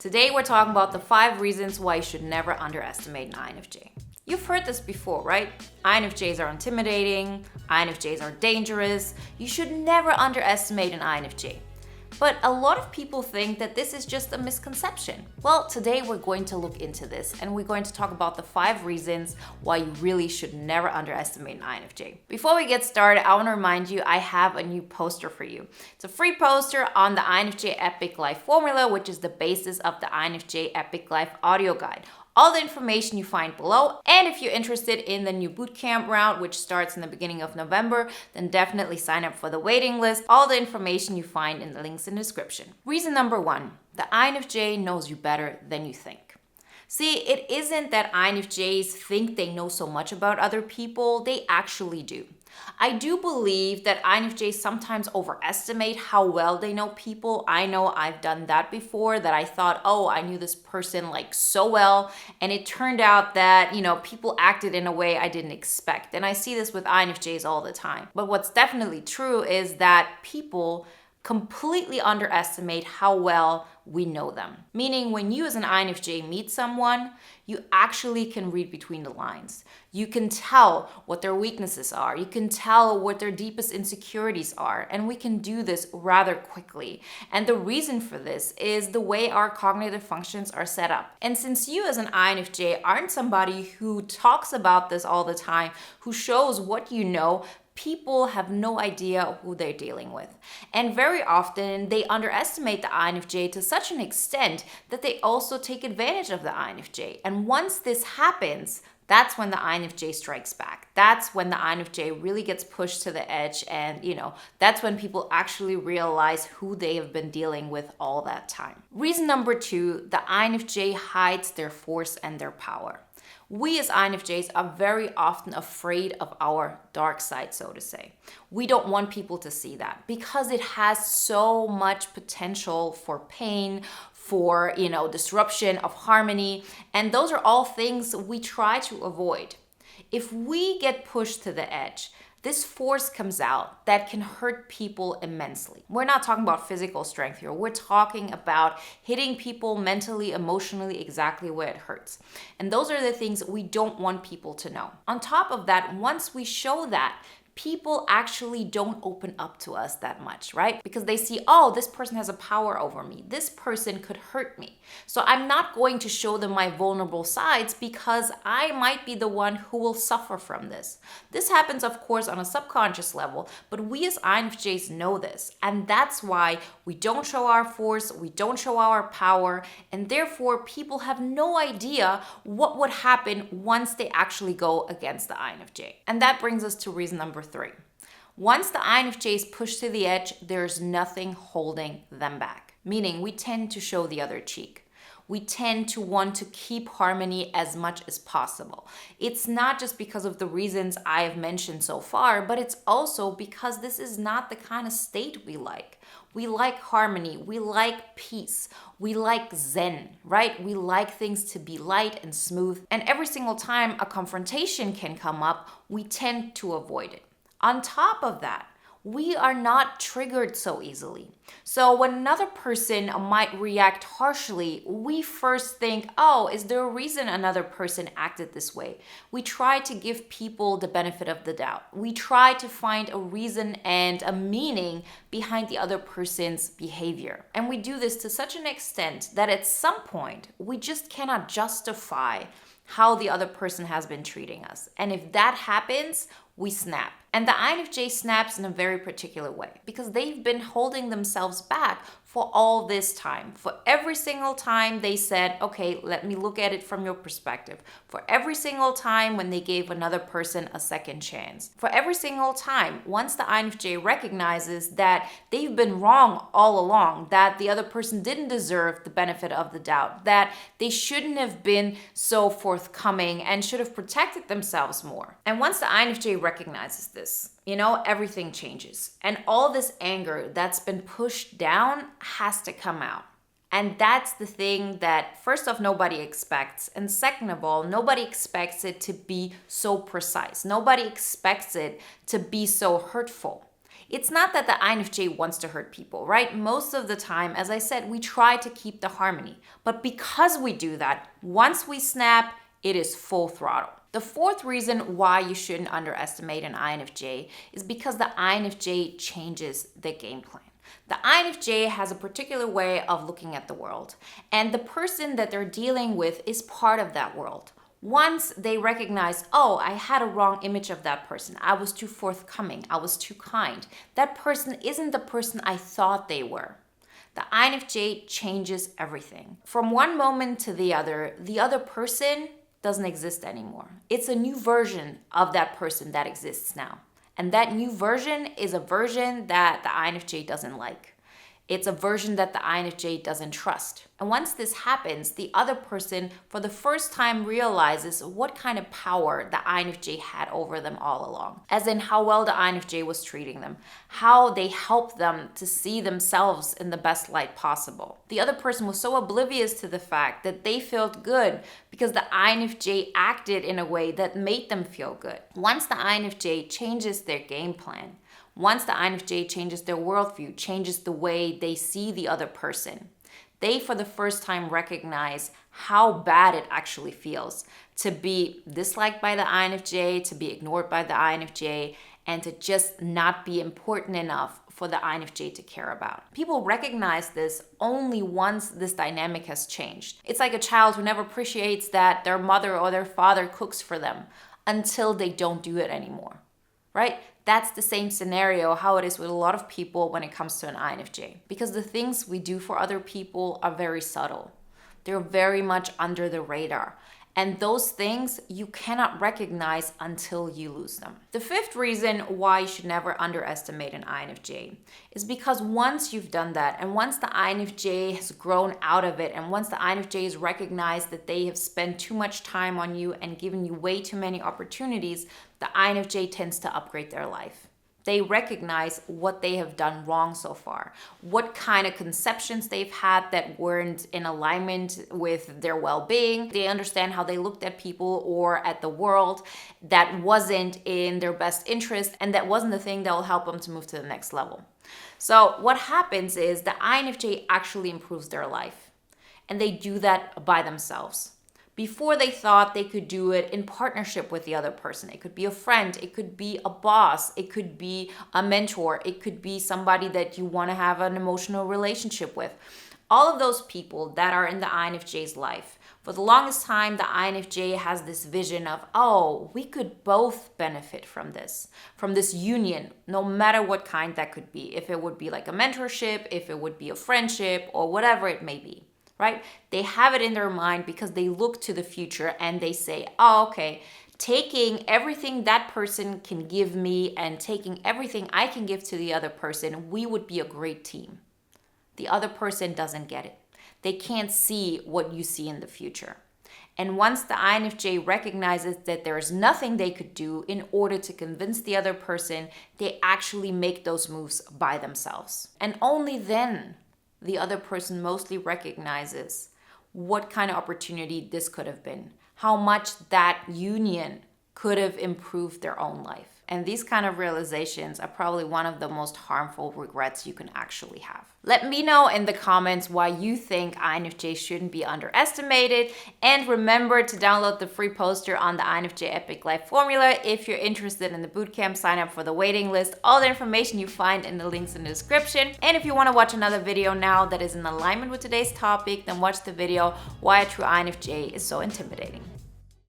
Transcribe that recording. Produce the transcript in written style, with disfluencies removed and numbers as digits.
Today we're talking about the 5 reasons why you should never underestimate an INFJ. You've heard this before, right? INFJs are intimidating, INFJs are dangerous. You should never underestimate an INFJ. But a lot of people think that this is just a misconception. Well, today we're going to look into this and we're going to talk about the 5 reasons why you really should never underestimate an INFJ. Before we get started, I want to remind you I have a new poster for you. It's a free poster on the INFJ Epic Life Formula, which is the basis of the INFJ Epic Life audio guide. All the information you find below. And if you're interested in the new bootcamp round, which starts in the beginning of November, then definitely sign up for the waiting list. All the information you find in the links in the description. Reason number 1, the INFJ knows you better than you think. See, it isn't that INFJs think they know so much about other people, they actually do. I do believe that INFJs sometimes overestimate how well they know people. I know I've done that before, that I thought, oh, I knew this person like so well, and it turned out that, people acted in a way I didn't expect. And I see this with INFJs all the time. But what's definitely true is that people completely underestimate how well we know them. Meaning when you as an INFJ meet someone, you actually can read between the lines. You can tell what their weaknesses are. You can tell what their deepest insecurities are. And we can do this rather quickly. And the reason for this is the way our cognitive functions are set up. And since you as an INFJ aren't somebody who talks about this all the time, who shows what you know, people have no idea who they're dealing with. And very often they underestimate the INFJ to such an extent that they also take advantage of the INFJ. And once this happens, that's when the INFJ strikes back. That's when the INFJ really gets pushed to the edge. And, that's when people actually realize who they have been dealing with all that time. Reason number 2, the INFJ hides their force and their power. We as INFJs are very often afraid of our dark side, so to say. We don't want people to see that because it has so much potential for pain, for, disruption of harmony. And those are all things we try to avoid. If we get pushed to the edge, this force comes out that can hurt people immensely. We're not talking about physical strength here. We're talking about hitting people mentally, emotionally, exactly where it hurts. And those are the things we don't want people to know. On top of that, once we show that, people actually don't open up to us that much, right? Because they see, oh, this person has a power over me. This person could hurt me. So I'm not going to show them my vulnerable sides because I might be the one who will suffer from this. This happens, of course, on a subconscious level, but we as INFJs know this. And that's why we don't show our force, we don't show our power, and therefore people have no idea what would happen once they actually go against the INFJ. And that brings us to reason number 3. Once the INFJs push to the edge, there's nothing holding them back. Meaning we tend to show the other cheek. We tend to want to keep harmony as much as possible. It's not just because of the reasons I have mentioned so far, but it's also because this is not the kind of state we like. We like harmony, we like peace, we like zen, right? We like things to be light and smooth. And every single time a confrontation can come up, we tend to avoid it. On top of that, we are not triggered so easily. So when another person might react harshly, we first think, oh, is there a reason another person acted this way? We try to give people the benefit of the doubt. We try to find a reason and a meaning behind the other person's behavior. And we do this to such an extent that at some point, we just cannot justify how the other person has been treating us. And if that happens, we snap. And the INFJ snaps in a very particular way because they've been holding themselves back for all this time. For every single time they said, okay, let me look at it from your perspective. For every single time when they gave another person a second chance. For every single time, once the INFJ recognizes that they've been wrong all along, that the other person didn't deserve the benefit of the doubt, that they shouldn't have been so forthcoming and should have protected themselves more. And once the INFJ recognizes this, everything changes. And all this anger that's been pushed down has to come out. And that's the thing that, first off, nobody expects. And second of all, nobody expects it to be so precise. Nobody expects it to be so hurtful. It's not that the INFJ wants to hurt people, right? Most of the time, as I said, we try to keep the harmony. But because we do that, once we snap, it is full throttle. The fourth reason why you shouldn't underestimate an INFJ is because the INFJ changes the game plan. The INFJ has a particular way of looking at the world, and the person that they're dealing with is part of that world. Once they recognize, oh, I had a wrong image of that person. I was too forthcoming. I was too kind. That person isn't the person I thought they were. The INFJ changes everything. From one moment to the other person doesn't exist anymore. It's a new version of that person that exists now. And that new version is a version that the INFJ doesn't like. It's a version that the INFJ doesn't trust. And once this happens, the other person for the first time realizes what kind of power the INFJ had over them all along. As in how well the INFJ was treating them, how they helped them to see themselves in the best light possible. The other person was so oblivious to the fact that they felt good because the INFJ acted in a way that made them feel good. Once the INFJ changes their game plan, once the INFJ changes their worldview, changes the way they see the other person, they for the first time recognize how bad it actually feels to be disliked by the INFJ, to be ignored by the INFJ, and to just not be important enough for the INFJ to care about. People recognize this only once this dynamic has changed. It's like a child who never appreciates that their mother or their father cooks for them until they don't do it anymore, right? That's the same scenario how it is with a lot of people when it comes to an INFJ. Because the things we do for other people are very subtle. They're very much under the radar. And those things you cannot recognize until you lose them. The fifth reason why you should never underestimate an INFJ is because once you've done that, and once the INFJ has grown out of it, and once the INFJ has recognized that they have spent too much time on you and given you way too many opportunities, the INFJ tends to upgrade their life. They recognize what they have done wrong so far, what kind of conceptions they've had that weren't in alignment with their well-being. They understand how they looked at people or at the world that wasn't in their best interest, and that wasn't the thing that will help them to move to the next level. So what happens is the INFJ actually improves their life, and they do that by themselves. Before they thought they could do it in partnership with the other person. It could be a friend, it could be a boss, it could be a mentor, it could be somebody that you want to have an emotional relationship with. All of those people that are in the INFJ's life, for the longest time, the INFJ has this vision of, oh, we could both benefit from this union, no matter what kind that could be. If it would be like a mentorship, if it would be a friendship, or whatever it may be. Right? They have it in their mind because they look to the future and they say, oh, okay, taking everything that person can give me and taking everything I can give to the other person, we would be a great team. The other person doesn't get it. They can't see what you see in the future. And once the INFJ recognizes that there's nothing they could do in order to convince the other person, they actually make those moves by themselves. And only then the other person mostly recognizes what kind of opportunity this could have been, how much that union could have improved their own life. And these kind of realizations are probably one of the most harmful regrets you can actually have. Let me know in the comments why you think INFJ shouldn't be underestimated. And remember to download the free poster on the INFJ Epic Life Formula. If you're interested in the bootcamp, sign up for the waiting list. All the information you find in the links in the description. And if you want to watch another video now that is in alignment with today's topic, then watch the video Why a True INFJ is So Intimidating.